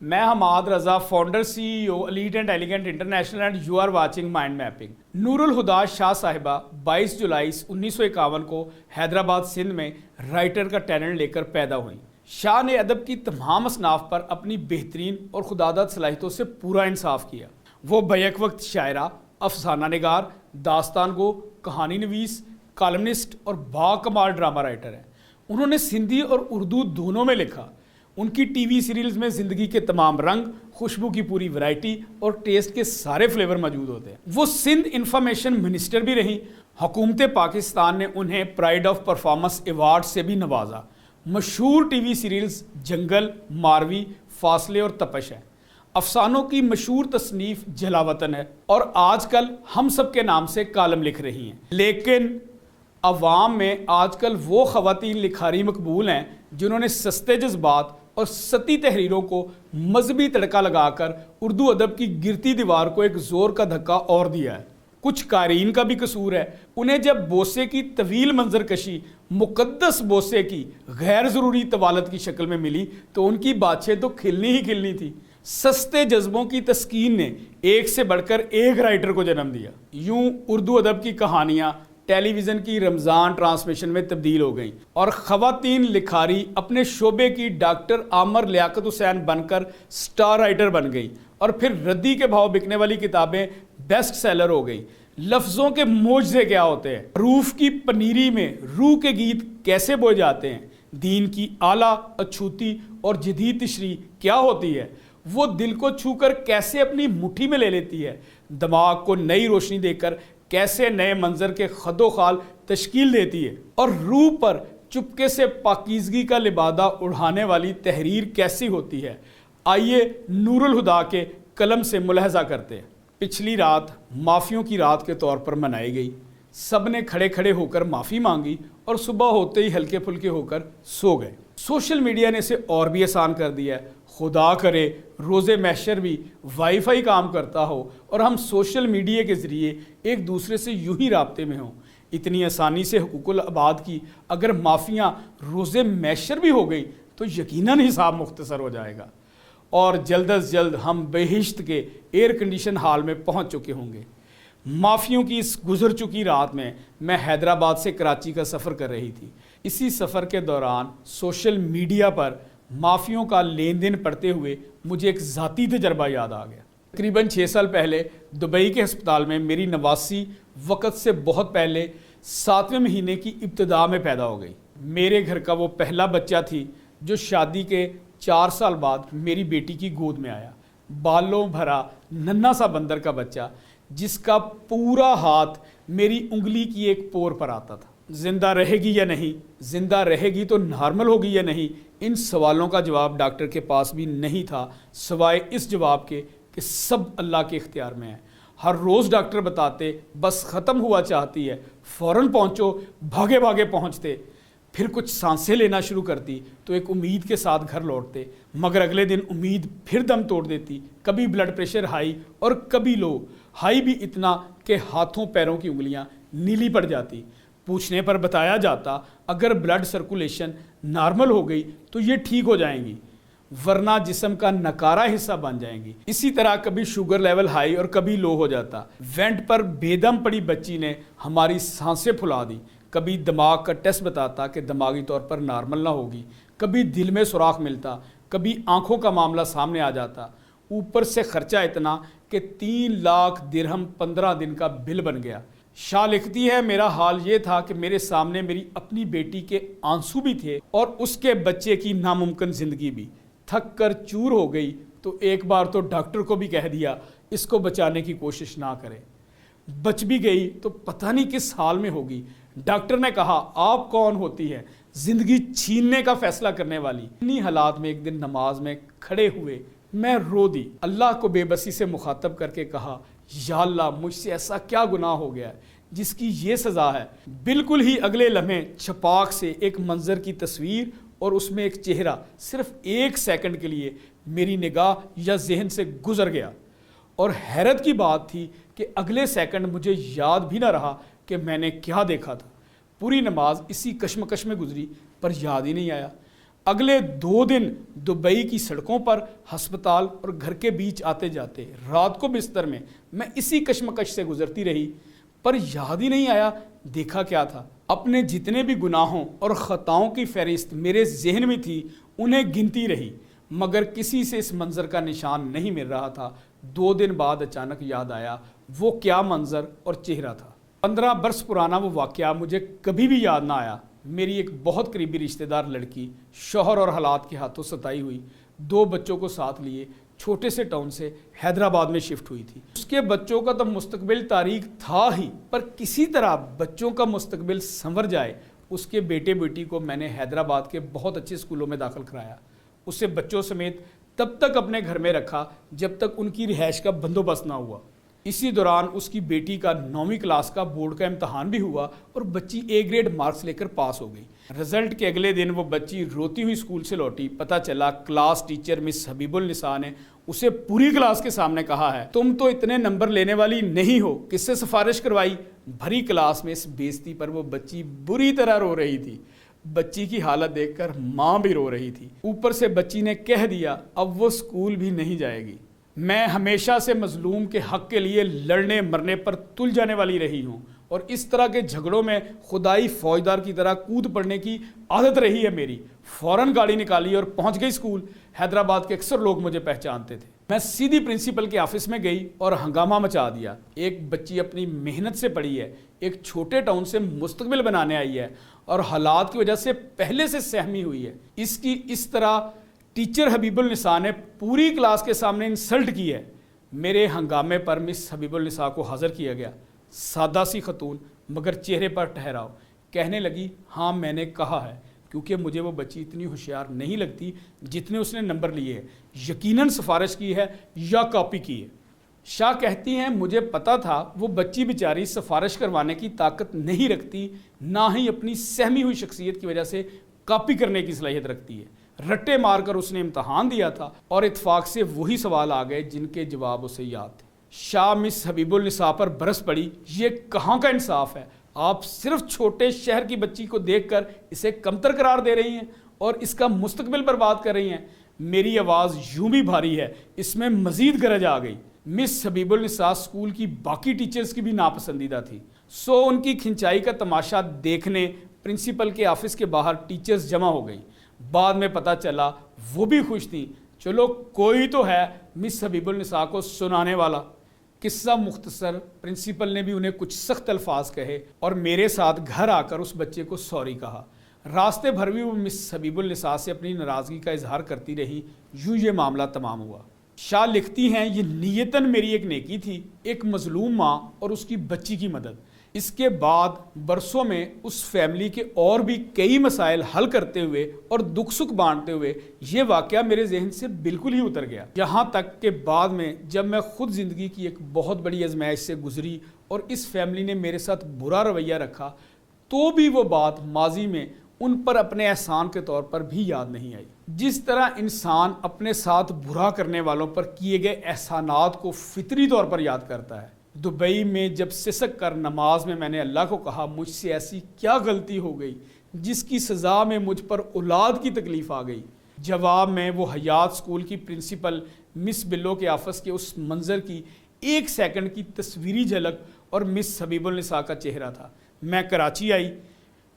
میں Hammad Raza founder CEO elite and elegant international and you are watching mind mapping. Noor Ulhuda Shah صاحبہ 22 جولائی 1951 کو حیدرآباد سندھ میں رائٹر کا ٹیلنٹ لے کر پیدا ہوئیں۔ شاہ نے ادب کی تمام اصناف پر اپنی بہترین اور خداداد صلاحیتوں سے پورا انصاف کیا۔ وہ بیک وقت شاعرہ، افسانہ نگار، داستان گو، کہانی نویس، کالمنسٹ اور باکمال ڈرامہ رائٹر ہیں۔ انہوں نے سندھی اور اردو دونوں میں لکھا۔ ان کی ٹی وی سیریلز میں زندگی کے تمام رنگ، خوشبو کی پوری ورائٹی اور ٹیسٹ کے سارے فلیور موجود ہوتے ہیں۔ وہ سندھ انفارمیشن منسٹر بھی رہیں۔ حکومت پاکستان نے انہیں پرائڈ آف پرفارمنس ایوارڈ سے بھی نوازا۔ مشہور ٹی وی سیریلز جنگل، ماروی، فاصلے اور تپش ہیں۔ افسانوں کی مشہور تصنیف جلاوطن ہے اور آج کل ہم سب کے نام سے کالم لکھ رہی ہیں۔ لیکن عوام میں آج کل وہ خواتین لکھاری مقبول ہیں جنہوں نے سستے جذبات اور ستی تحریروں کو مذہبی تڑکا لگا کر اردو ادب کی گرتی دیوار کو ایک زور کا دھکا اور دیا ہے۔ کچھ قارئین کا بھی قصور ہے۔ انہیں جب بوسے کی طویل منظر کشی مقدس بوسے کی غیر ضروری طوالت کی شکل میں ملی تو ان کی باتیں تو کھلنی ہی کھلنی تھی۔ سستے جذبوں کی تسکین نے ایک سے بڑھ کر ایک رائٹر کو جنم دیا۔ یوں اردو ادب کی کہانیاں ٹیلی ویژن کی رمضان ٹرانسمیشن میں تبدیل ہو گئیں اور خواتین لکھاری اپنے شعبے کی ڈاکٹر عامر لیاقت حسین بن کر سٹار رائٹر بن گئیں اور پھر ردی کے بھاؤ بکنے والی کتابیں بیسٹ سیلر ہو گئیں۔ لفظوں کے معجزے کیا ہوتے ہیں؟ حروف کی پنیری میں روح کے گیت کیسے بوئے جاتے ہیں؟ دین کی اعلیٰ، اچھوتی اور جدید تشریح کیا ہوتی ہے؟ وہ دل کو چھو کر کیسے اپنی مٹھی میں لے لیتی ہے؟ دماغ کو نئی روشنی دے کر کیسے نئے منظر کے خد و خال تشکیل دیتی ہے؟ اور روح پر چپکے سے پاکیزگی کا لبادہ اڑھانے والی تحریر کیسی ہوتی ہے؟ آئیے نور الہدا کے قلم سے ملاحظہ کرتے ہیں۔ پچھلی رات معافیوں کی رات کے طور پر منائی گئی۔ سب نے کھڑے کھڑے ہو کر معافی مانگی اور صبح ہوتے ہی ہلکے پھلکے ہو کر سو گئے۔ سوشل میڈیا نے اسے اور بھی آسان کر دیا ہے۔ خدا کرے روز محشر بھی وائی فائی کام کرتا ہو اور ہم سوشل میڈیا کے ذریعے ایک دوسرے سے یوں ہی رابطے میں ہوں۔ اتنی آسانی سے حقوق العباد کی اگر معافیاں روز محشر بھی ہو گئی تو یقیناً حساب مختصر ہو جائے گا اور جلد از جلد ہم بہشت کے ایئر کنڈیشن ہال میں پہنچ چکے ہوں گے۔ معافیوں کی اس گزر چکی رات میں حیدرآباد سے کراچی کا سفر کر رہی تھی۔ اسی سفر کے دوران سوشل میڈیا پر معافیوں کا لین دین پڑھتے ہوئے مجھے ایک ذاتی تجربہ یاد آ گیا۔ تقریباً 6 سال پہلے دبئی کے ہسپتال میں میری نواسی وقت سے بہت پہلے 7ویں مہینے کی ابتدا میں پیدا ہو گئی۔ میرے گھر کا وہ پہلا بچہ تھی جو شادی کے 4 سال بعد میری بیٹی کی گود میں آیا۔ بالوں بھرا ننھا سا بندر کا بچہ جس کا پورا ہاتھ میری انگلی کی ایک پور پر آتا تھا۔ زندہ رہے گی یا نہیں، زندہ رہے گی تو نارمل ہوگی یا نہیں، ان سوالوں کا جواب ڈاکٹر کے پاس بھی نہیں تھا سوائے اس جواب کے کہ سب اللہ کے اختیار میں ہے۔ ہر روز ڈاکٹر بتاتے بس ختم ہوا چاہتی ہے، فوراً پہنچو، بھاگے بھاگے پہنچتے۔ پھر کچھ سانسیں لینا شروع کرتی تو ایک امید کے ساتھ گھر لوٹتے، مگر اگلے دن امید پھر دم توڑ دیتی۔ کبھی بلڈ پریشر ہائی اور کبھی لو، ہائی بھی اتنا کہ ہاتھوں پیروں کی انگلیاں نیلی پڑ جاتی۔ پوچھنے پر بتایا جاتا اگر بلڈ سرکولیشن نارمل ہو گئی تو یہ ٹھیک ہو جائیں گی، ورنہ جسم کا نکارہ حصہ بن جائیں گی۔ اسی طرح کبھی شوگر لیول ہائی اور کبھی لو ہو جاتا۔ وینٹ پر بے دم پڑی بچی نے ہماری سانسیں پھلا دی۔ کبھی دماغ کا ٹیسٹ بتاتا کہ دماغی طور پر نارمل نہ ہوگی، کبھی دل میں سوراخ ملتا، کبھی آنکھوں کا معاملہ سامنے آ جاتا۔ اوپر سے خرچہ اتنا کہ 3 لاکھ درہم 15 دن کا بل بن گیا۔ شاہ لکھتی ہے میرا حال یہ تھا کہ میرے سامنے میری اپنی بیٹی کے آنسو بھی تھے اور اس کے بچے کی ناممکن زندگی بھی۔ تھک کر چور ہو گئی تو ایک بار تو ڈاکٹر کو بھی کہہ دیا اس کو بچانے کی کوشش نہ کرے۔ بچ بھی گئی تو پتہ نہیں کس حال میں ہوگی۔ ڈاکٹر نے کہا آپ کون ہوتی ہے زندگی چھیننے کا فیصلہ کرنے والی۔ انہی حالات میں ایک دن نماز میں کھڑے ہوئے میں رو دی، اللہ کو بے بسی سے مخاطب کر کے کہا یا اللہ مجھ سے ایسا کیا گناہ ہو گیا ہے جس کی یہ سزا ہے؟ بالکل ہی اگلے لمحے چھپاک سے ایک منظر کی تصویر اور اس میں ایک چہرہ صرف 1 سیکنڈ کے لیے میری نگاہ یا ذہن سے گزر گیا، اور حیرت کی بات تھی کہ اگلے سیکنڈ مجھے یاد بھی نہ رہا کہ میں نے کیا دیکھا تھا۔ پوری نماز اسی کشمکش میں گزری پر یاد ہی نہیں آیا۔ اگلے 2 دن دبئی کی سڑکوں پر ہسپتال اور گھر کے بیچ آتے جاتے، رات کو بستر میں اسی کشمکش سے گزرتی رہی، پر یاد ہی نہیں آیا دیکھا کیا تھا۔ اپنے جتنے بھی گناہوں اور خطاؤں کی فہرست میرے ذہن میں تھی انہیں گنتی رہی، مگر کسی سے اس منظر کا نشان نہیں مل رہا تھا۔ 2 دن بعد اچانک یاد آیا وہ کیا منظر اور چہرہ تھا۔ 15 برس پرانا وہ واقعہ مجھے کبھی بھی یاد نہ آیا۔ میری ایک بہت قریبی رشتہ دار لڑکی شوہر اور حالات کے ہاتھوں ستائی ہوئی 2 بچوں کو ساتھ لیے چھوٹے سے ٹاؤن سے حیدرآباد میں شفٹ ہوئی تھی۔ اس کے بچوں کا تو مستقبل تاریک تھا ہی، پر کسی طرح بچوں کا مستقبل سنور جائے اس کے بیٹے بیٹی کو میں نے حیدرآباد کے بہت اچھے اسکولوں میں داخل کرایا۔ اسے بچوں سمیت تب تک اپنے گھر میں رکھا جب تک ان کی رہائش کا بندوبست نہ ہوا۔ اسی دوران اس کی بیٹی کا 9ویں کلاس کا بورڈ کا امتحان بھی ہوا اور بچی A گریڈ مارکس لے کر پاس ہو گئی۔ رزلٹ کے اگلے دن وہ بچی روتی ہوئی اسکول سے لوٹی۔ پتہ چلا کلاس ٹیچر مس حبیب النساء نے اسے پوری کلاس کے سامنے کہا ہے، تم تو اتنے نمبر لینے والی نہیں ہو، کس سے سفارش کروائی؟ بھری کلاس میں اس بے عزتی پر وہ بچی بری طرح رو رہی تھی۔ بچی کی حالت دیکھ کر ماں بھی رو رہی تھی، اوپر سے بچی نے کہہ دیا اب وہ اسکول بھی نہیں جائے گی۔ میں ہمیشہ سے مظلوم کے حق کے لیے لڑنے مرنے پر تل جانے والی رہی ہوں، اور اس طرح کے جھگڑوں میں خدائی فوجدار کی طرح کود پڑنے کی عادت رہی ہے میری۔ فوراً گاڑی نکالی اور پہنچ گئی اسکول۔ حیدرآباد کے اکثر لوگ مجھے پہچانتے تھے۔ میں سیدھی پرنسپل کے آفس میں گئی اور ہنگامہ مچا دیا۔ ایک بچی اپنی محنت سے پڑھی ہے، ایک چھوٹے ٹاؤن سے مستقبل بنانے آئی ہے اور حالات کی وجہ سے پہلے سے سہمی ہوئی ہے۔ اس کی اس طرح ٹیچر حبیب النساء نے پوری کلاس کے سامنے انسلٹ کی ہے۔ میرے ہنگامے پر مس حبیب النساء کو حاضر کیا گیا۔ سادہ سی خاتون مگر چہرے پر ٹھہراؤ، کہنے لگی ہاں میں نے کہا ہے، کیونکہ مجھے وہ بچی اتنی ہوشیار نہیں لگتی جتنے اس نے نمبر لیے ہیں، یقیناً سفارش کی ہے یا کاپی کی ہے۔ شاہ کہتی ہیں مجھے پتا تھا وہ بچی بیچاری سفارش کروانے کی طاقت نہیں رکھتی، نہ ہی اپنی سہمی ہوئی شخصیت کی وجہ سے کاپی کرنے کی صلاحیت رکھتی ہے۔ رٹے مار کر اس نے امتحان دیا تھا اور اتفاق سے وہی سوال آ گئے جن کے جواب اسے یاد تھے۔ شاہ مس حبیب النساء پر برس پڑی، یہ کہاں کا انصاف ہے؟ آپ صرف چھوٹے شہر کی بچی کو دیکھ کر اسے کمتر قرار دے رہی ہیں اور اس کا مستقبل برباد کر رہی ہیں۔ میری آواز یوں بھی بھاری ہے، اس میں مزید گرج آ گئی۔ مس حبیب النساء اسکول کی باقی ٹیچرز کی بھی ناپسندیدہ تھی، سو ان کی کھنچائی کا تماشا دیکھنے پرنسپل کے آفس کے باہر ٹیچرز جمع ہو گئیں۔ بعد میں پتہ چلا وہ بھی خوش تھیں، چلو کوئی تو ہے مس حبیب النساء کو سنانے والا۔ قصہ مختصر، پرنسپل نے بھی انہیں کچھ سخت الفاظ کہے اور میرے ساتھ گھر آ کر اس بچے کو سوری کہا۔ راستے بھر بھی وہ مس حبیب النساء سے اپنی ناراضگی کا اظہار کرتی رہی۔ یوں یہ معاملہ تمام ہوا۔ شاہ لکھتی ہیں یہ نیتاً میری ایک نیکی تھی، ایک مظلوم ماں اور اس کی بچی کی مدد۔ اس کے بعد برسوں میں اس فیملی کے اور بھی کئی مسائل حل کرتے ہوئے اور دکھ سکھ بانٹتے ہوئے یہ واقعہ میرے ذہن سے بالکل ہی اتر گیا، یہاں تک کہ بعد میں جب میں خود زندگی کی ایک بہت بڑی آزمائش سے گزری اور اس فیملی نے میرے ساتھ برا رویہ رکھا تو بھی وہ بات ماضی میں ان پر اپنے احسان کے طور پر بھی یاد نہیں آئی۔ جس طرح انسان اپنے ساتھ برا کرنے والوں پر کیے گئے احسانات کو فطری طور پر یاد کرتا ہے۔ دبئی میں جب سسک کر نماز میں نے اللہ کو کہا مجھ سے ایسی کیا غلطی ہو گئی جس کی سزا میں مجھ پر اولاد کی تکلیف آ گئی، جواب میں وہ حیات اسکول کی پرنسپل مس بلو کے آفس کے اس منظر کی 1 سیکنڈ کی تصویری جھلک اور مس حبیب النساء کا چہرہ تھا۔ میں کراچی آئی،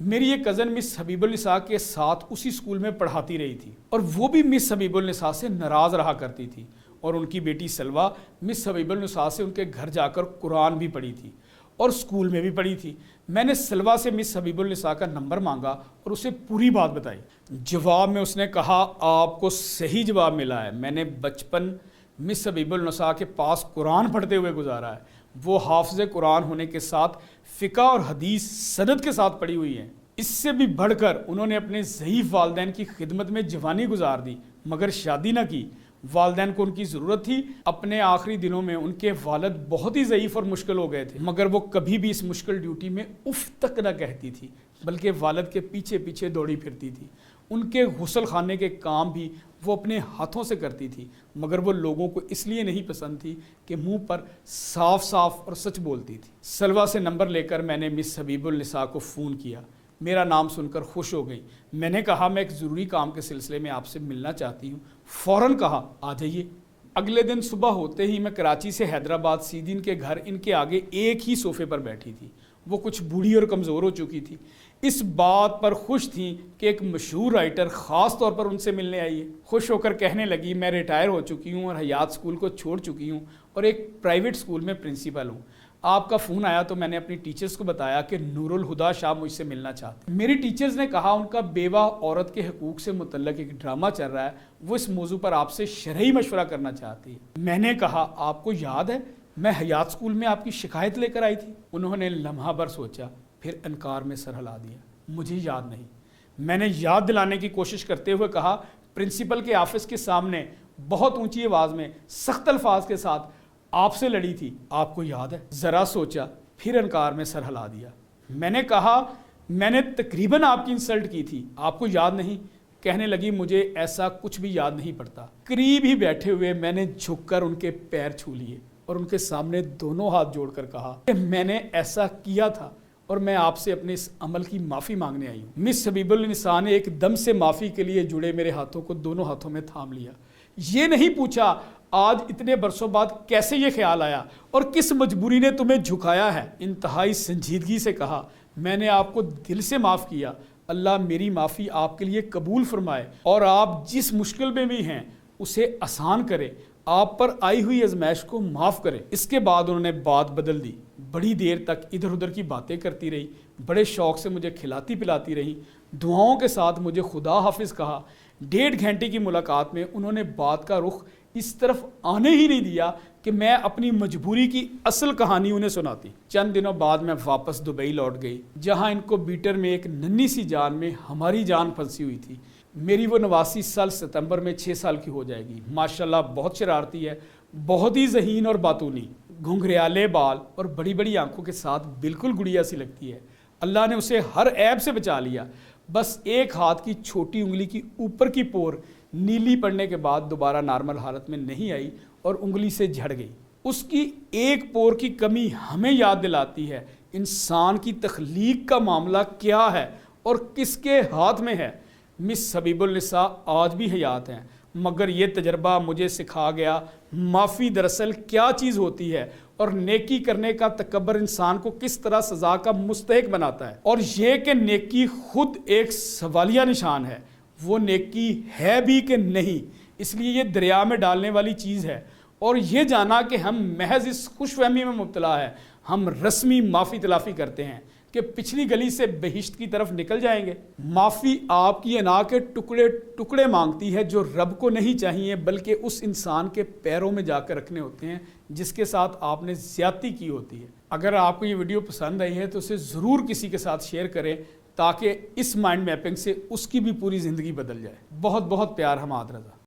میری ایک کزن مس حبیب النساء کے ساتھ اسی اسکول میں پڑھاتی رہی تھی اور وہ بھی مس حبیب النساء سے ناراض رہا کرتی تھی، اور ان کی بیٹی سلوہ مس حبیب النساء سے ان کے گھر جا کر قرآن بھی پڑھی تھی اور اسکول میں بھی پڑھی تھی۔ میں نے سلوہ سے مس حبیب النساء کا نمبر مانگا اور اسے پوری بات بتائی۔ جواب میں اس نے کہا آپ کو صحیح جواب ملا ہے، میں نے بچپن مس حبیب النساء کے پاس قرآن پڑھتے ہوئے گزارا ہے۔ وہ حافظ قرآن ہونے کے ساتھ فقہ اور حدیث سند کے ساتھ پڑھی ہوئی ہیں۔ اس سے بھی بڑھ کر انہوں نے اپنے ضعیف والدین کی خدمت میں جوانی گزار دی مگر شادی نہ کی۔ والدین کو ان کی ضرورت تھی۔ اپنے آخری دنوں میں ان کے والد بہت ہی ضعیف اور مشکل ہو گئے تھے مگر وہ کبھی بھی اس مشکل ڈیوٹی میں اف تک نہ کہتی تھی بلکہ والد کے پیچھے پیچھے دوڑی پھرتی تھی۔ ان کے غسل خانے کے کام بھی وہ اپنے ہاتھوں سے کرتی تھی مگر وہ لوگوں کو اس لیے نہیں پسند تھی کہ منہ پر صاف صاف اور سچ بولتی تھی۔ سلوہ سے نمبر لے کر میں نے مس حبیب النساء کو فون کیا۔ میرا نام سن کر خوش ہو گئی۔ میں نے کہا میں ایک ضروری کام کے سلسلے میں آپ سے ملنا چاہتی ہوں۔ فوراً کہا آ جائیے۔ اگلے دن صبح ہوتے ہی میں کراچی سے حیدرآباد سیدھی ان کے گھر ان کے آگے ایک ہی صوفے پر بیٹھی تھی۔ وہ کچھ بوڑھی اور کمزور ہو چکی تھی، اس بات پر خوش تھیں کہ ایک مشہور رائٹر خاص طور پر ان سے ملنے آئی ہے۔ خوش ہو کر کہنے لگی میں ریٹائر ہو چکی ہوں اور حیات اسکول کو چھوڑ چکی ہوں اور ایک پرائیویٹ اسکول میں پرنسپل ہوں۔ آپ کا فون آیا تو میں نے اپنی ٹیچرز کو بتایا کہ نور الہدا شاہ مجھ سے ملنا چاہتے ہیں۔ میری ٹیچرز نے کہا ان کا بیوہ عورت کے حقوق سے متعلق ایک ڈرامہ چل رہا ہے، وہ اس موضوع پر آپ سے شرعی مشورہ کرنا چاہتی ہے۔ میں نے کہا آپ کو یاد ہے میں حیات اسکول میں آپ کی شکایت لے کر آئی تھی؟ انہوں نے لمحہ بھر سوچا، پھر انکار میں سر ہلا دیا۔ مجھے یاد نہیں۔ میں نے یاد دلانے کی کوشش کرتے ہوئے کہا پرنسپل کے آفس کے سامنے بہت اونچی آواز میں سخت الفاظ کے ساتھ آپ سے لڑی تھی، آپ کو یاد ہے؟ ذرا سوچا پھر انکار میں سر ہلا دیا۔ میں نے کہا میں نے تقریباً آپ کی انسلٹ کی تھی، آپ کو یاد نہیں؟ کہنے لگی مجھے ایسا کچھ بھی یاد نہیں پڑتا۔ قریب ہی بیٹھے ہوئے میں نے جھک کر ان کے پیر چھو لیے اور ان کے سامنے دونوں ہاتھ جوڑ کر کہا کہ میں نے ایسا کیا تھا اور میں آپ سے اپنے اس عمل کی معافی مانگنے آئی ہوں۔ مس حبیب النساء نے ایک دم سے معافی کے لیے جڑے میرے ہاتھوں کو دونوں ہاتھوں میں تھام لیا۔ یہ نہیں پوچھا آج اتنے برسوں بعد کیسے یہ خیال آیا اور کس مجبوری نے تمہیں جھکایا ہے۔ انتہائی سنجیدگی سے کہا میں نے آپ کو دل سے معاف کیا، اللہ میری معافی آپ کے لیے قبول فرمائے اور آپ جس مشکل میں بھی ہیں اسے آسان کرے، آپ پر آئی ہوئی آزمائش کو معاف کرے۔ اس کے بعد انہوں نے بات بدل دی، بڑی دیر تک ادھر ادھر کی باتیں کرتی رہی، بڑے شوق سے مجھے کھلاتی پلاتی رہی، دعاؤں کے ساتھ مجھے خدا حافظ کہا۔ 1.5 گھنٹے کی ملاقات میں انہوں نے بات کا رخ اس طرف آنے ہی نہیں دیا کہ میں اپنی مجبوری کی اصل کہانی انہیں سناتی۔ چند دنوں بعد میں واپس دبئی لوٹ گئی، جہاں ان کو بیٹر میں ایک ننھی سی جان میں ہماری جان پھنسی ہوئی تھی۔ میری وہ نواسی سال ستمبر میں 6 سال کی ہو جائے گی۔ ماشاءاللہ بہت شرارتی ہے، بہت ہی ذہین اور باتونی، گھنگریالے بال اور بڑی بڑی آنکھوں کے ساتھ بالکل گڑیا سی لگتی ہے۔ اللہ نے اسے ہر عیب سے بچا لیا، بس ایک ہاتھ کی چھوٹی انگلی کی اوپر کی پور نیلی پڑنے کے بعد دوبارہ نارمل حالت میں نہیں آئی اور انگلی سے جھڑ گئی۔ اس کی ایک پور کی کمی ہمیں یاد دلاتی ہے انسان کی تخلیق کا معاملہ کیا ہے اور کس کے ہاتھ میں ہے۔ مس حبیب النساء آج بھی حیات ہیں، مگر یہ تجربہ مجھے سکھا گیا معافی دراصل کیا چیز ہوتی ہے اور نیکی کرنے کا تکبر انسان کو کس طرح سزا کا مستحق بناتا ہے، اور یہ کہ نیکی خود ایک سوالیہ نشان ہے، وہ نیکی ہے بھی کہ نہیں، اس لیے یہ دریا میں ڈالنے والی چیز ہے۔ اور یہ جانا کہ ہم محض اس خوش فہمی میں مبتلا ہے، ہم رسمی معافی تلافی کرتے ہیں کہ پچھلی گلی سے بہشت کی طرف نکل جائیں گے۔ معافی آپ کی انا کے ٹکڑے ٹکڑے مانگتی ہے جو رب کو نہیں چاہیے بلکہ اس انسان کے پیروں میں جا کر رکھنے ہوتے ہیں جس کے ساتھ آپ نے زیادتی کی ہوتی ہے۔ اگر آپ کو یہ ویڈیو پسند آئی ہے تو اسے ضرور کسی کے ساتھ شیئر کریں تاکہ اس مائنڈ میپنگ سے اس کی بھی پوری زندگی بدل جائے۔ بہت بہت پیار، حماد رضا۔